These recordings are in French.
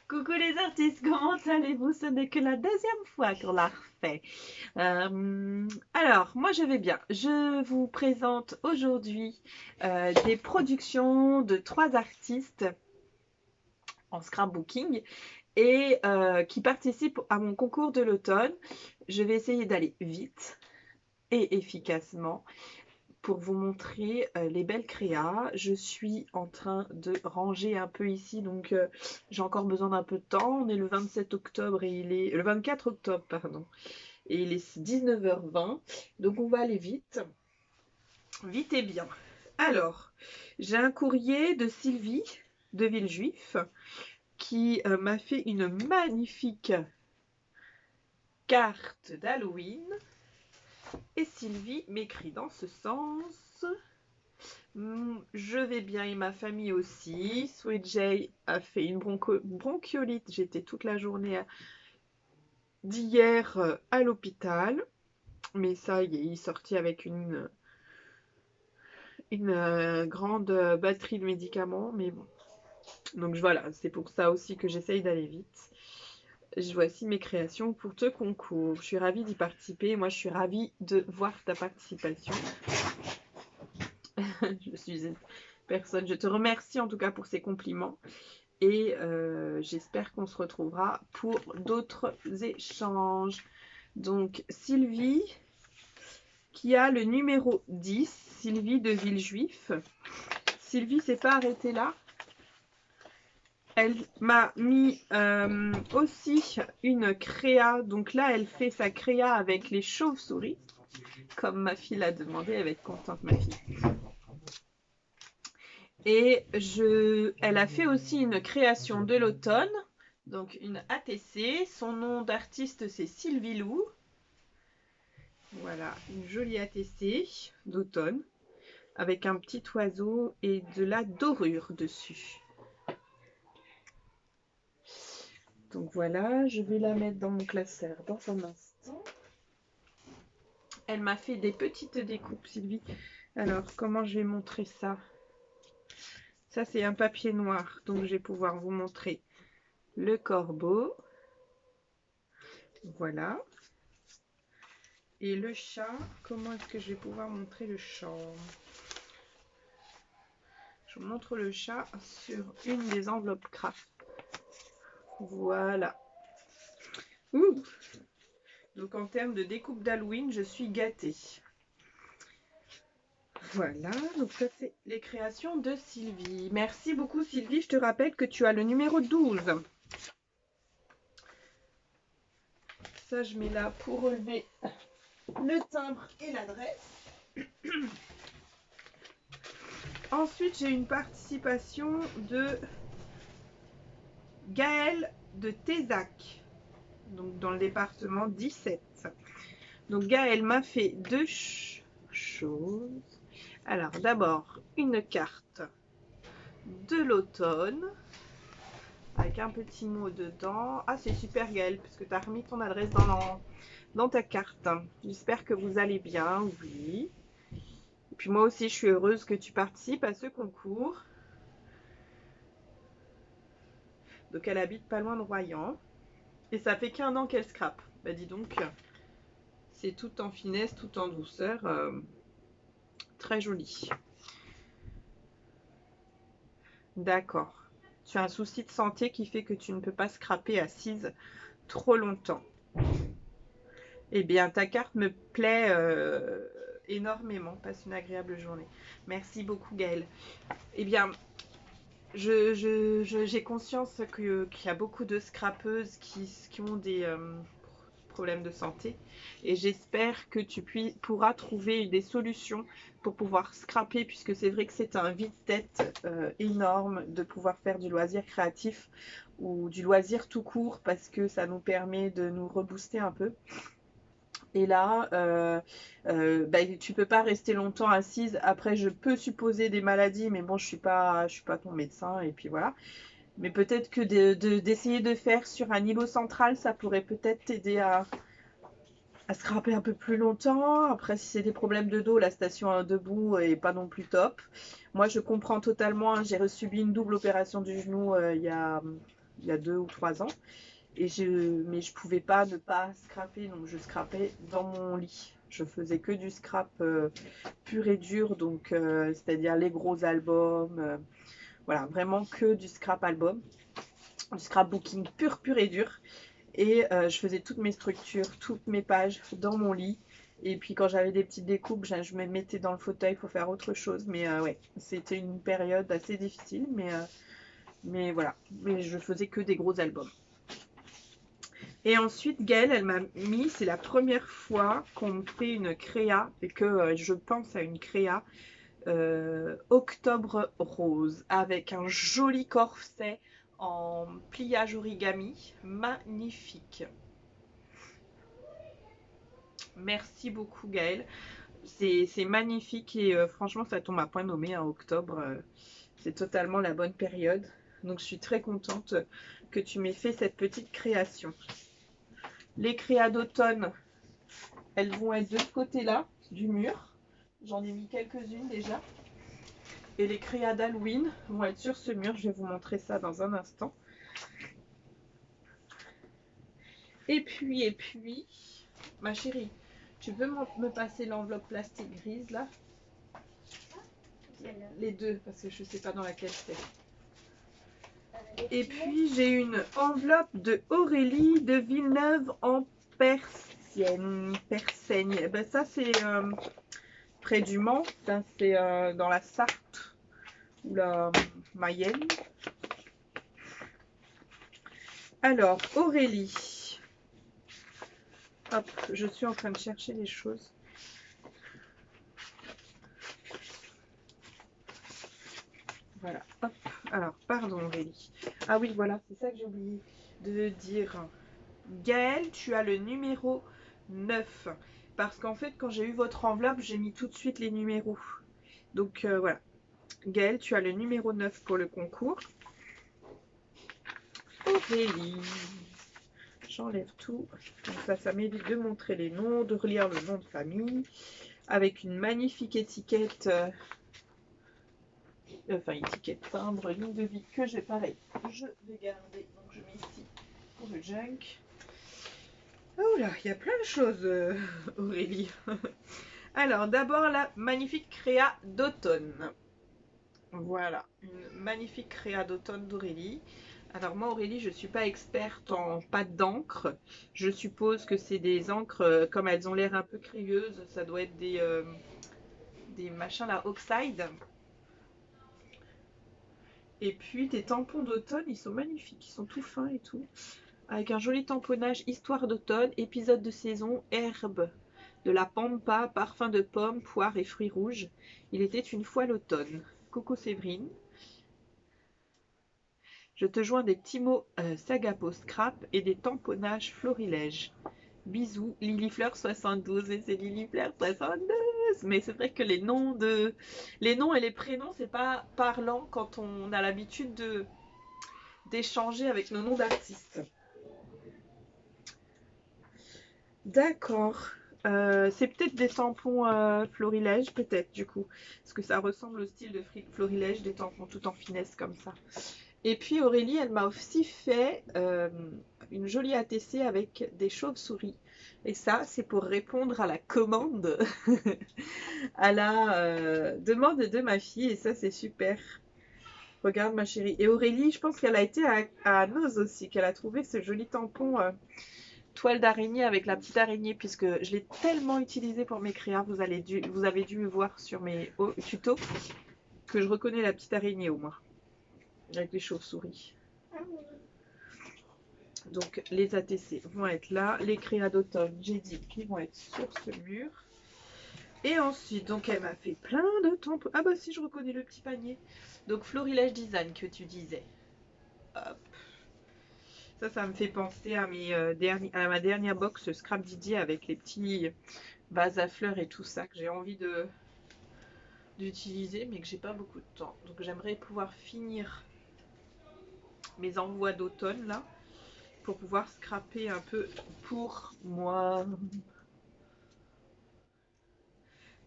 Coucou les artistes, comment allez-vous? Ce n'est que la deuxième fois qu'on l'a refait. Alors, moi je vais bien. Je vous présente aujourd'hui des productions de 3 artistes en scrapbooking et qui participent à mon concours de l'automne. Je vais essayer d'aller vite et efficacement pour vous montrer les belles créas. Je suis en train de ranger un peu ici, donc j'ai encore besoin d'un peu de temps. On est le 27 octobre et il est le 24 octobre, pardon, et il est 19h20, donc on va aller vite, vite et bien. Alors, j'ai un courrier de Sylvie de Villejuif qui m'a fait une magnifique carte d'Halloween et Sylvie m'écrit dans ce sens. Je vais bien et ma famille aussi. Sweet Jay a fait une bronchiolite. J'étais toute la journée d'hier à l'hôpital. Mais ça, il est sorti avec une grande batterie de médicaments. Mais bon. Donc voilà, c'est pour ça aussi que j'essaye d'aller vite. Voici mes créations pour ce concours. Je suis ravie d'y participer. Moi, je suis ravie de voir ta participation. Je suis une personne. Je te remercie en tout cas pour ces compliments. Et j'espère qu'on se retrouvera pour d'autres échanges. Donc Sylvie, qui a le numéro 10, Sylvie de Villejuif. Sylvie s'est pas arrêtée là. Elle m'a mis aussi une créa. Donc là, elle fait sa créa avec les chauves-souris. Comme ma fille l'a demandé, elle va être contente, ma fille. Et elle a fait aussi une création de l'automne. Donc une ATC. Son nom d'artiste, c'est Sylvie Lou. Voilà, une jolie ATC d'automne. Avec un petit oiseau et de la dorure dessus. Donc voilà, je vais la mettre dans mon classeur dans un instant. Elle m'a fait des petites découpes, Sylvie. Alors, comment je vais montrer ça? Ça, c'est un papier noir. Donc, je vais pouvoir vous montrer le corbeau. Voilà. Et le chat, comment est-ce que je vais pouvoir montrer le chat? Je vous montre le chat sur une des enveloppes craft. Voilà. Ouh. Donc en termes de découpe d'Halloween, je suis gâtée. Voilà, donc ça c'est les créations de Sylvie. Merci beaucoup Sylvie, je te rappelle que tu as le numéro 12. Ça je mets là pour relever le timbre et l'adresse. Ensuite j'ai une participation de Gaëlle de Tézac, donc dans le département 17. Donc Gaëlle m'a fait deux choses. Alors d'abord une carte de l'automne avec un petit mot dedans. Ah c'est super Gaëlle parce que tu as remis ton adresse dans ta carte. J'espère que vous allez bien, oui. Et puis moi aussi je suis heureuse que tu participes à ce concours. Donc elle habite pas loin de Royan. Et ça fait qu'1 an qu'elle scrape. Bah dis donc, c'est tout en finesse, tout en douceur. Très joli. D'accord. Tu as un souci de santé qui fait que tu ne peux pas scraper assise trop longtemps. Eh bien, ta carte me plaît énormément. Passe une agréable journée. Merci beaucoup, Gaëlle. Eh bien, j'ai conscience qu'il y a beaucoup de scrapeuses qui ont des problèmes de santé. Et j'espère que tu pourras trouver des solutions pour pouvoir scraper, puisque c'est vrai que c'est un vide-tête énorme de pouvoir faire du loisir créatif ou du loisir tout court, parce que ça nous permet de nous rebooster un peu. Et là, tu peux pas rester longtemps assise. Après, je peux supposer des maladies, mais bon, je suis pas ton médecin. Et puis voilà. Mais peut-être que d'essayer de faire sur un îlot central, ça pourrait peut-être t'aider à scraper un peu plus longtemps. Après, si c'est des problèmes de dos, la station debout est pas non plus top. Moi, je comprends totalement. J'ai subi une double opération du genou il y a il y a 2 ou 3 ans. Mais je pouvais pas ne pas scraper, donc je scrapais dans mon lit. Je faisais que du scrap pur et dur, donc c'est-à-dire les gros albums, voilà, vraiment que du scrap album, du scrapbooking pur et dur. Et je faisais toutes mes structures, toutes mes pages dans mon lit. Et puis quand j'avais des petites découpes, je me mettais dans le fauteuil pour faire autre chose. Mais ouais, c'était une période assez difficile, mais voilà. Mais je faisais que des gros albums. Et ensuite, Gaëlle, elle m'a mis, c'est la première fois qu'on me fait une créa, et que je pense à une créa octobre rose, avec un joli corset en pliage origami, magnifique. Merci beaucoup Gaëlle, c'est magnifique et franchement ça tombe à point nommé en octobre, c'est totalement la bonne période. Donc je suis très contente que tu m'aies fait cette petite création. Les créas d'automne, elles vont être de ce côté-là du mur. J'en ai mis quelques-unes déjà. Et les créas d'Halloween vont être sur ce mur. Je vais vous montrer ça dans un instant. Et puis, ma chérie, tu peux me passer l'enveloppe plastique grise là? Les deux, parce que je ne sais pas dans laquelle c'est. Et puis j'ai une enveloppe de Aurélie de Villeneuve en Persaigne. Ben, ça c'est près du Mans, ça c'est dans la Sarthe ou la Mayenne. Alors Aurélie, hop, je suis en train de chercher les choses. Voilà, hop. Alors, pardon Aurélie. Ah oui, voilà, c'est ça que j'ai oublié de dire. Gaëlle, tu as le numéro 9. Parce qu'en fait, quand j'ai eu votre enveloppe, j'ai mis tout de suite les numéros. Donc voilà. Gaëlle, tu as le numéro 9 pour le concours. Aurélie. J'enlève tout. Donc ça m'évite de montrer les noms, de relire le nom de famille. Avec une magnifique étiquette. Enfin, étiquette timbre, ligne de vie que j'ai pareil. Je vais garder. Donc je mets ici pour le junk. Oh là, il y a plein de choses, Aurélie. Alors, d'abord la magnifique créa d'automne. Voilà, une magnifique créa d'automne d'Aurélie. Alors moi, Aurélie, je ne suis pas experte en pâte d'encre. Je suppose que c'est des encres, comme elles ont l'air un peu crayeuses, ça doit être des machins là, Oxide. Et puis tes tampons d'automne, ils sont magnifiques, ils sont tout fins et tout. Avec un joli tamponnage histoire d'automne, épisode de saison, herbe, de la pampa, parfum de pomme, poire et fruits rouges. Il était une fois l'automne. Coucou Séverine. Je te joins des petits mots Sagapo Scrap et des tamponnages Florilège. Bisous, Lilifleur 72 et c'est Lilifleur 72. Mais c'est vrai que les noms et les prénoms, c'est pas parlant quand on a l'habitude d'échanger avec nos noms d'artistes. D'accord. C'est peut-être des tampons Florilège, peut-être du coup. Parce que ça ressemble au style de Florilège, des tampons tout en finesse comme ça. Et puis Aurélie, elle m'a aussi fait une jolie ATC avec des chauves-souris. Et ça, c'est pour répondre à la commande, à la demande de ma fille. Et ça, c'est super. Regarde ma chérie. Et Aurélie, je pense qu'elle a été à Noz aussi, qu'elle a trouvé ce joli tampon toile d'araignée avec la petite araignée, puisque je l'ai tellement utilisé pour mes créas. Vous avez dû me voir sur mes tutos que je reconnais la petite araignée au moins. Avec les chauves-souris. Donc les ATC vont être là. Les créas d'automne, j'ai dit qu'ils vont être sur ce mur. Et ensuite, donc elle m'a fait plein de tampons. Ah bah si, je reconnais le petit panier. Donc Florilège Design que tu disais. Hop. Ça me fait penser à, à ma dernière box Scrap Didier avec les petits vases à fleurs et tout ça que j'ai envie d'utiliser mais que j'ai pas beaucoup de temps. Donc j'aimerais pouvoir finir mes envois d'automne là pour pouvoir scraper un peu pour moi.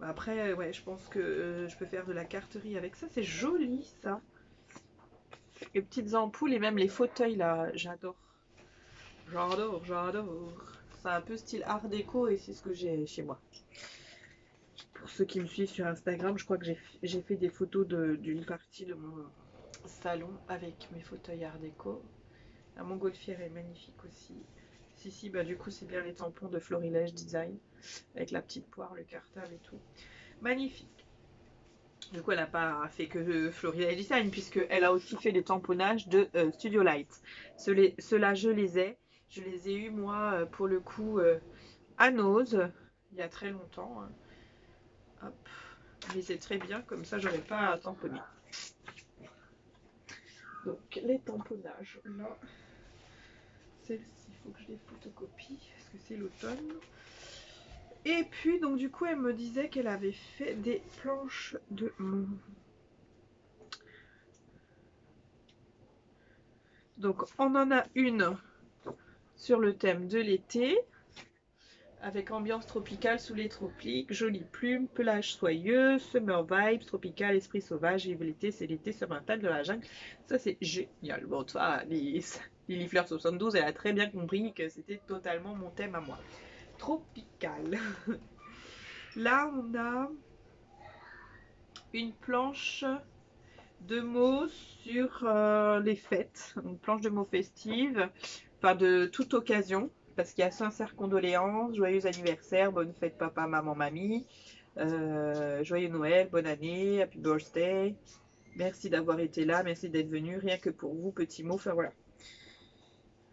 Après, ouais, je pense que je peux faire de la carterie avec ça. C'est joli ça. Les petites ampoules et même les fauteuils là, j'adore. J'adore, j'adore. C'est un peu style art déco et c'est ce que j'ai chez moi. Pour ceux qui me suivent sur Instagram, je crois que j'ai fait des photos d'une partie de mon salon avec mes fauteuils art déco. La montgolfière est magnifique aussi. Si, bah du coup c'est bien les tampons de Florilège Design avec la petite poire, le cartable et tout. Magnifique. Du coup elle n'a pas fait que Florilège Design puisqu'elle a aussi fait les tamponnages de Studio Light. Ceux-là je les ai. Je les ai eus moi pour le coup à Nose il y a très longtemps. Hein. Hop. Mais c'est très bien, comme ça j'aurais pas à tamponner. Donc les tamponnages là. Celle-ci, il faut que je les photocopie parce que c'est l'automne. Et puis donc du coup elle me disait qu'elle avait fait des planches de mon. Donc on en a une sur le thème de l'été. Avec ambiance tropicale sous les tropiques, jolies plumes, pelage soyeux, summer vibes, tropical, esprit sauvage, vive l'été, c'est l'été sur un thème de la jungle. Ça c'est génial. Bon, toi, Lily Fleur 72, elle a très bien compris que c'était totalement mon thème à moi. Tropical. Là, on a une planche de mots sur les fêtes, une planche de mots festive, enfin de toute occasion. Parce qu'il y a sincère condoléances, joyeux anniversaire, bonne fête papa, maman, mamie, joyeux Noël, bonne année, happy birthday, merci d'avoir été là, merci d'être venu, rien que pour vous, petit mot, enfin voilà.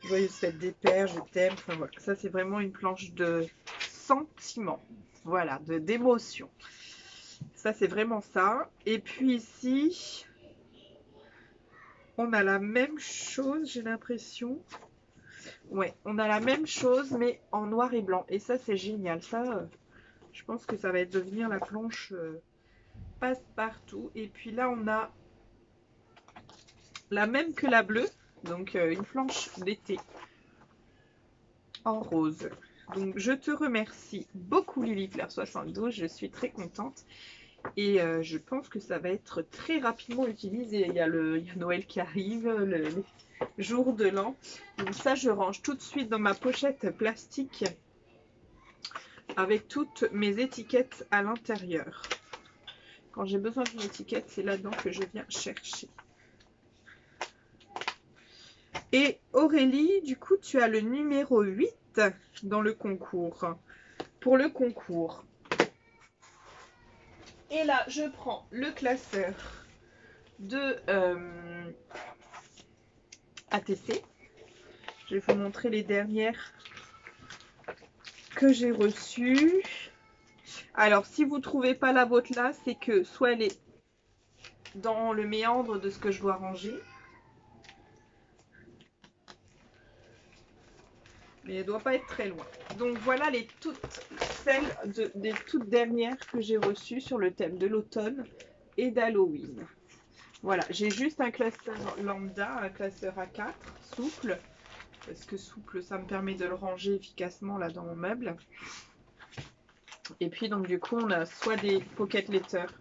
Joyeuse fête des pères, je t'aime, enfin voilà. Ça c'est vraiment une planche de sentiments, voilà, d'émotion. Ça c'est vraiment ça. Et puis ici, on a la même chose, j'ai l'impression. Ouais, on a la même chose, mais en noir et blanc. Et ça, c'est génial. Ça, je pense que ça va devenir la planche passe-partout. Et puis là, on a la même que la bleue. Donc, une planche d'été en rose. Donc, je te remercie beaucoup, Lily Claire 72. Je suis très contente. Et je pense que ça va être très rapidement utilisé. Il y a Noël qui arrive, les jours de l'an. Donc ça, je range tout de suite dans ma pochette plastique avec toutes mes étiquettes à l'intérieur. Quand j'ai besoin d'une étiquette, c'est là-dedans que je viens chercher. Et Aurélie, du coup, tu as le numéro 8 dans le concours. Pour le concours. Et là, je prends le classeur de ATC. Je vais vous montrer les dernières que j'ai reçues. Alors, si vous ne trouvez pas la vôtre là, c'est que soit elle est dans le méandre de ce que je dois ranger, mais elle ne doit pas être très loin. Donc voilà des toutes dernières que j'ai reçues sur le thème de l'automne et d'Halloween. Voilà, j'ai juste un classeur lambda, un classeur A4, souple, parce que souple, ça me permet de le ranger efficacement là dans mon meuble. Et puis donc du coup, on a soit des pocket letters.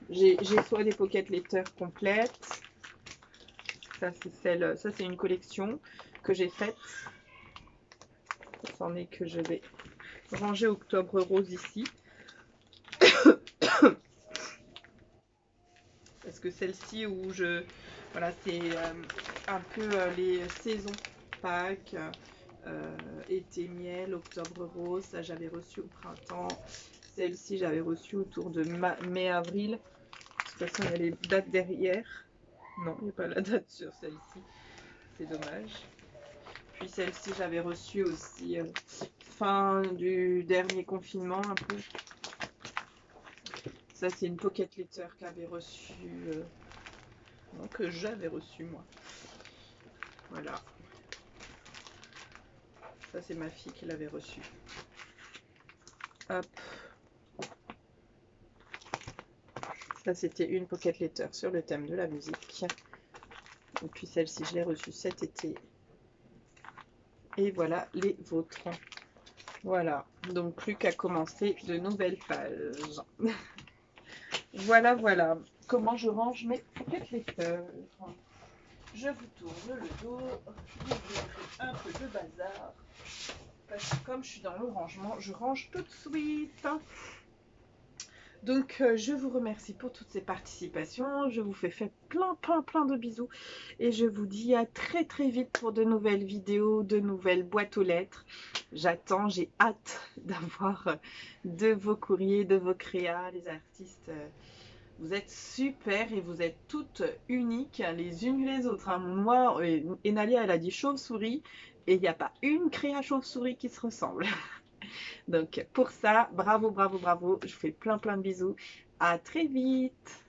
J'ai soit des pocket letters complètes. Ça c'est une collection que j'ai faite. C'en est que je vais ranger Octobre Rose ici. Parce que celle-ci où voilà, c'est un peu les saisons Pâques, été miel, Octobre Rose. Ça j'avais reçu au printemps. Celle-ci j'avais reçu autour de mai-avril. De toute façon il y a les dates derrière. Non, il n'y a pas la date sur celle-ci. C'est dommage. Puis celle-ci j'avais reçu aussi fin du dernier confinement un peu. Ça c'est une pocket letter qu'avait reçu, non, que j'avais reçu moi. Voilà. Ça c'est ma fille qui l'avait reçu. Hop. Ça c'était une pocket letter sur le thème de la musique. Et puis celle-ci je l'ai reçue cet été. Et voilà les vôtres. Voilà, donc plus qu'à commencer de nouvelles pages. Voilà, voilà. Comment je range mes pocket letters. Je vous tourne le dos, je vous ouvre un peu de bazar. Parce que comme je suis dans le rangement, je range tout de suite. Donc, je vous remercie pour toutes ces participations. Je vous fais plein de bisous. Et je vous dis à très vite pour de nouvelles vidéos, de nouvelles boîtes aux lettres. J'attends, j'ai hâte d'avoir de vos courriers, de vos créas, les artistes. Vous êtes super et vous êtes toutes uniques les unes les autres. Hein. Moi, Enalia, elle a dit chauve-souris et il n'y a pas une créa chauve-souris qui se ressemble. Donc pour ça, bravo. Je vous fais plein de bisous. À très vite.